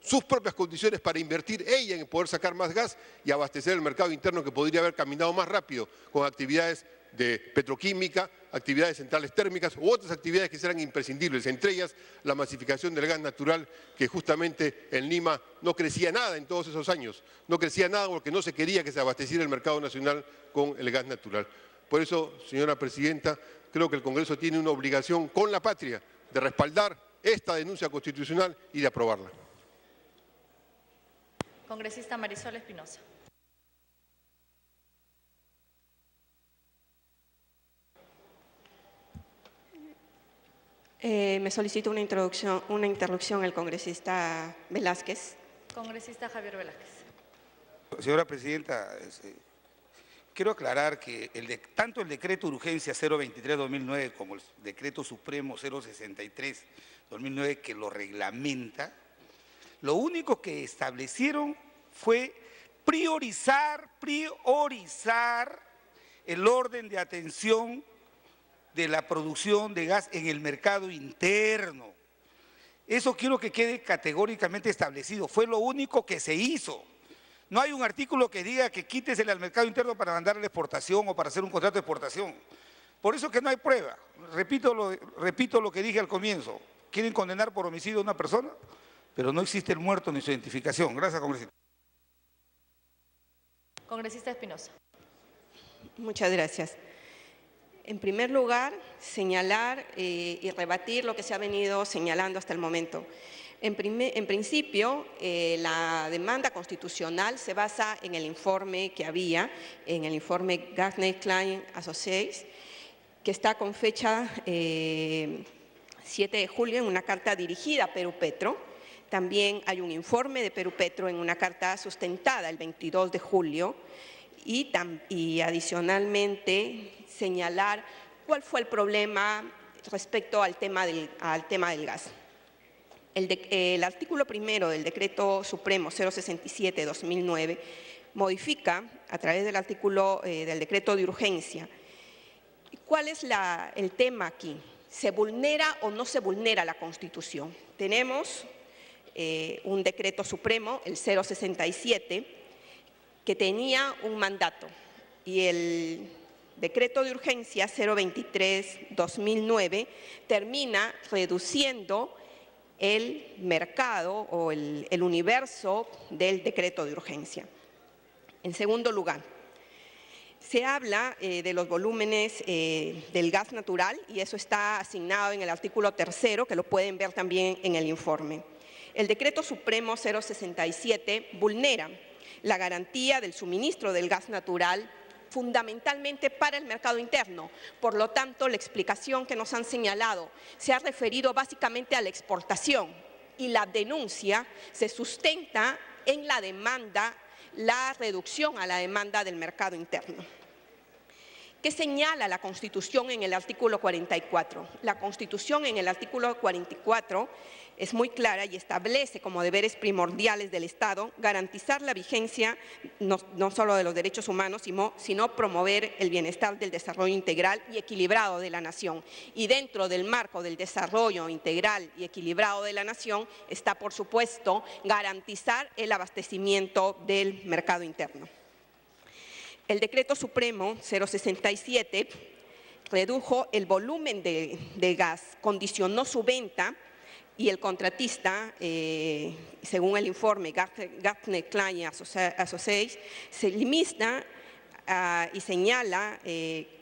sus propias condiciones para invertir ella en poder sacar más gas y abastecer el mercado interno, que podría haber caminado más rápido con actividades de petroquímica, actividades centrales térmicas u otras actividades que serán imprescindibles, entre ellas la masificación del gas natural, que justamente en Lima no crecía nada en todos esos años, no crecía nada porque no se quería que se abasteciera el mercado nacional con el gas natural. Por eso, señora Presidenta, creo que el Congreso tiene una obligación con la patria de respaldar esta denuncia constitucional y de aprobarla. Congresista Marisol Espinosa. Me solicito una interrupción el congresista Velázquez. Congresista Javier Velázquez. Señora Presidenta, quiero aclarar que tanto el decreto de urgencia 023-2009 como el decreto supremo 063-2009 que lo reglamenta, lo único que establecieron fue priorizar el orden de atención de la producción de gas en el mercado interno. Eso quiero que quede categóricamente establecido, fue lo único que se hizo. No hay un artículo que diga que quítesele al mercado interno para mandar a la exportación o para hacer un contrato de exportación. Por eso que no hay prueba. Repito lo que dije al comienzo. Quieren condenar por homicidio a una persona, pero no existe el muerto ni su identificación. Gracias, congresista. Congresista Espinosa. Muchas gracias. En primer lugar, señalar y rebatir lo que se ha venido señalando hasta el momento. En principio, la demanda constitucional se basa en el informe que había, en el informe Gaffney Klein Associates, que está con fecha 7 de julio en una carta dirigida a Perú Petro. También hay un informe de Perú Petro en una carta sustentada el 22 de julio y adicionalmente señalar cuál fue el problema respecto al tema del gas. El artículo primero del Decreto Supremo 067-2009 modifica a través del artículo del decreto de urgencia. ¿Cuál es el tema aquí? ¿Se vulnera o no se vulnera la Constitución? Tenemos un decreto supremo, el 067, que tenía un mandato, y el decreto de urgencia 023/2009 termina reduciendo el mercado o el universo del decreto de urgencia. En segundo lugar, se habla de los volúmenes del gas natural, y eso está asignado en el artículo 3º, que lo pueden ver también en el informe. El Decreto Supremo 067 vulnera la garantía del suministro del gas natural fundamentalmente para el mercado interno. Por lo tanto, la explicación que nos han señalado se ha referido básicamente a la exportación, y la denuncia se sustenta en la demanda, la reducción a la demanda del mercado interno. ¿Qué señala la Constitución en el artículo 44? La Constitución en el artículo 44 es muy clara y establece como deberes primordiales del Estado garantizar la vigencia no solo de los derechos humanos, sino promover el bienestar del desarrollo integral y equilibrado de la nación. Y dentro del marco del desarrollo integral y equilibrado de la nación está, por supuesto, garantizar el abastecimiento del mercado interno. El Decreto Supremo 067 redujo el volumen de gas, condicionó su venta, y el contratista, según el informe Gartner Klein Associates, se limita y señala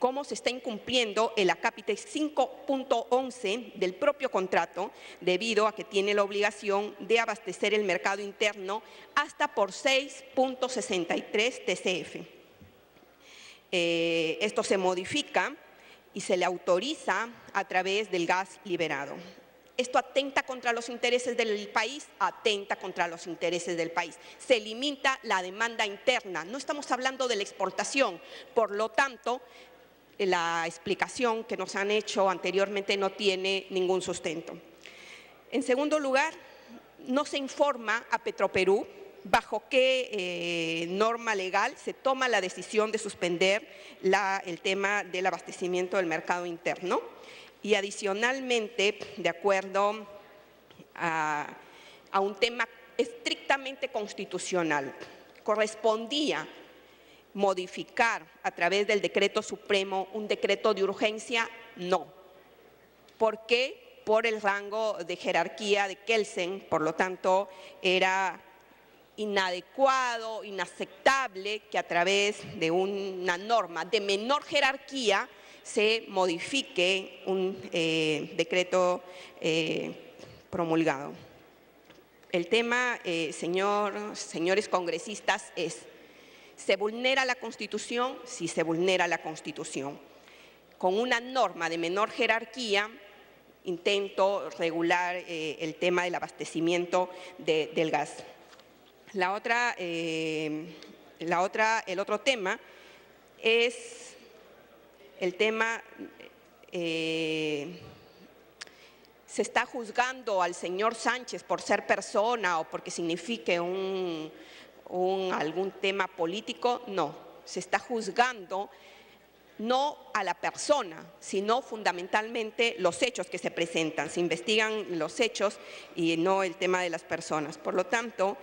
cómo se está incumpliendo el acápite 5.11 del propio contrato, debido a que tiene la obligación de abastecer el mercado interno hasta por 6.63 TCF. Esto se modifica y se le autoriza a través del gas liberado. ¿Esto atenta contra los intereses del país? Atenta contra los intereses del país. Se limita la demanda interna. No estamos hablando de la exportación. Por lo tanto, la explicación que nos han hecho anteriormente no tiene ningún sustento. En segundo lugar, no se informa a Petroperú bajo qué norma legal se toma la decisión de suspender el tema del abastecimiento del mercado interno. Y adicionalmente, de acuerdo a un tema estrictamente constitucional, correspondía modificar a través del Decreto Supremo un decreto de urgencia. No. ¿Por qué? Por el rango de jerarquía de Kelsen. Por lo tanto, era inadecuado, inaceptable que a través de una norma de menor jerarquía se modifique un decreto promulgado. El tema, señores congresistas, es: ¿se vulnera la Constitución? Sí, se vulnera la Constitución. Con una norma de menor jerarquía intento regular el tema del abastecimiento del gas. El otro tema es el tema, se está juzgando al señor Sánchez por ser persona o porque signifique algún tema político. No, se está juzgando no a la persona, sino fundamentalmente los hechos que se presentan. Se investigan los hechos y no el tema de las personas. Por lo tanto,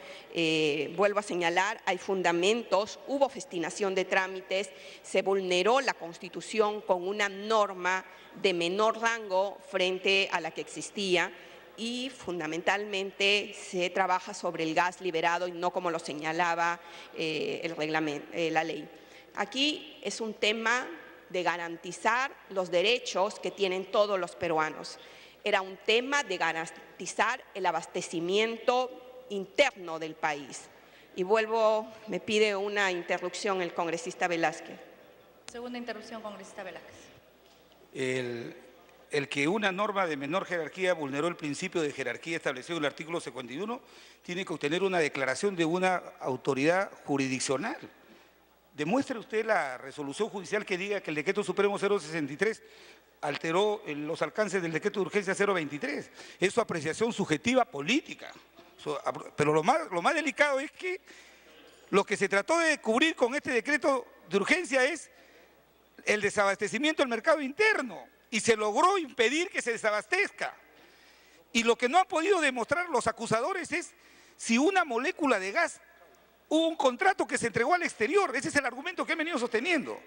vuelvo a señalar, hay fundamentos, hubo festinación de trámites, se vulneró la Constitución con una norma de menor rango frente a la que existía, y fundamentalmente se trabaja sobre el gas liberado y no como lo señalaba el reglamento, la ley. Aquí es un tema de garantizar los derechos que tienen todos los peruanos. Era un tema de garantizar el abastecimiento interno del país. Y me pide una interrupción el congresista Velázquez. Segunda interrupción, congresista Velázquez. El que una norma de menor jerarquía vulneró el principio de jerarquía establecido en el artículo 51 tiene que obtener una declaración de una autoridad jurisdiccional. Demuestre usted la resolución judicial que diga que el Decreto Supremo 063 alteró los alcances del Decreto de Urgencia 023. Es su apreciación subjetiva política. Pero lo más delicado es que lo que se trató de cubrir con este Decreto de Urgencia es el desabastecimiento del mercado interno, y se logró impedir que se desabastezca. Y lo que no han podido demostrar los acusadores es si una molécula de gas Hubo un contrato que se entregó al exterior, ese es el argumento que he venido sosteniendo.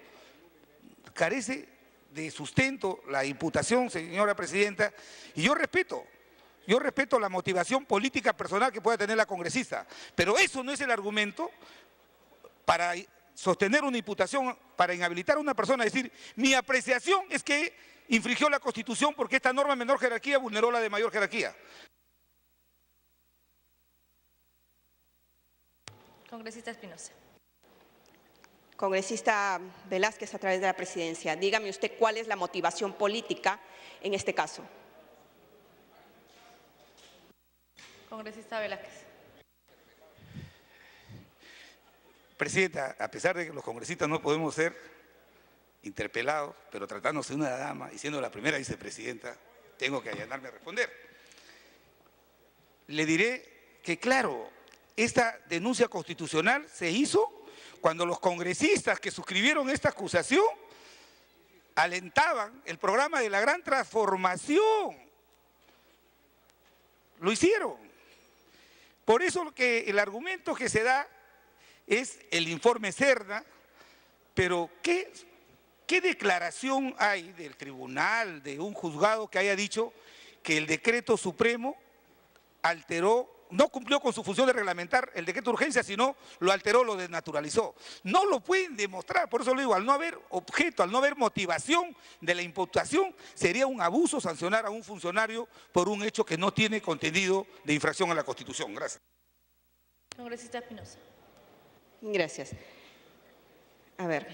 Carece de sustento la imputación, señora presidenta, y yo respeto la motivación política personal que pueda tener la congresista, pero eso no es el argumento para sostener una imputación, para inhabilitar a una persona, decir, mi apreciación es que infringió la Constitución porque esta norma de menor jerarquía vulneró la de mayor jerarquía. Congresista Espinosa. Congresista Velázquez, a través de la presidencia, dígame usted cuál es la motivación política en este caso. Congresista Velázquez. Presidenta, a pesar de que los congresistas no podemos ser interpelados, pero tratándose de una dama y siendo la primera vicepresidenta, tengo que allanarme a responder. Le diré que, claro, esta denuncia constitucional se hizo cuando los congresistas que suscribieron esta acusación alentaban el programa de la gran transformación. Lo hicieron. Por eso que el argumento que se da es el informe Cerda, pero ¿qué declaración hay del tribunal, de un juzgado que haya dicho que el decreto supremo alteró, no cumplió con su función de reglamentar el decreto de urgencia, sino lo alteró, lo desnaturalizó? No lo pueden demostrar, por eso lo digo, al no haber objeto, al no haber motivación de la imputación, sería un abuso sancionar a un funcionario por un hecho que no tiene contenido de infracción a la Constitución. Gracias. Congresista Espinosa. Gracias. A ver,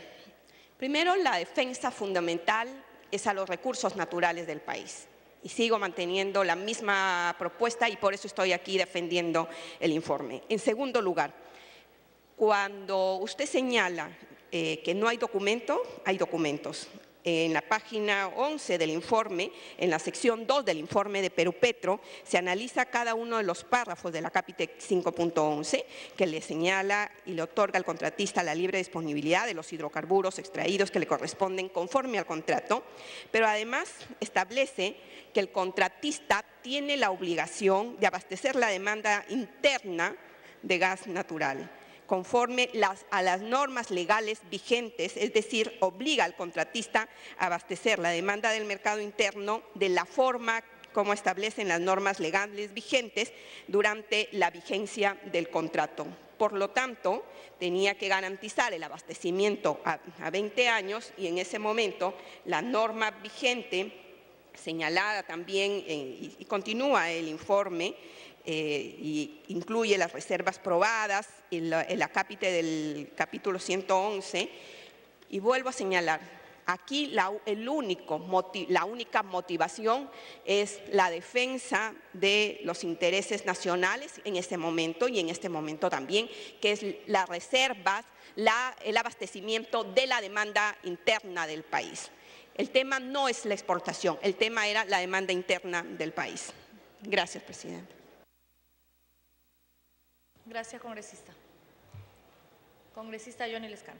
primero la defensa fundamental es a los recursos naturales del país. Y sigo manteniendo la misma propuesta y por eso estoy aquí defendiendo el informe. En segundo lugar, cuando usted señala que no hay documento, hay documentos. En la página 11 del informe, en la sección 2 del informe de Perupetro, se analiza cada uno de los párrafos de la Capite 5.11 que le señala y le otorga al contratista la libre disponibilidad de los hidrocarburos extraídos que le corresponden conforme al contrato, pero además establece que el contratista tiene la obligación de abastecer la demanda interna de gas natural conforme a las normas legales vigentes, es decir, obliga al contratista a abastecer la demanda del mercado interno de la forma como establecen las normas legales vigentes durante la vigencia del contrato. Por lo tanto, tenía que garantizar el abastecimiento a 20 años y en ese momento la norma vigente señalada también y continúa el informe y incluye las reservas probadas, el acápite del capítulo 111 y vuelvo a señalar, aquí la única motivación es la defensa de los intereses nacionales en este momento y en este momento también, que es las reservas, el abastecimiento de la demanda interna del país. El tema no es la exportación, el tema era la demanda interna del país. Gracias, presidenta. Gracias, congresista. Congresista Johnny Lescano.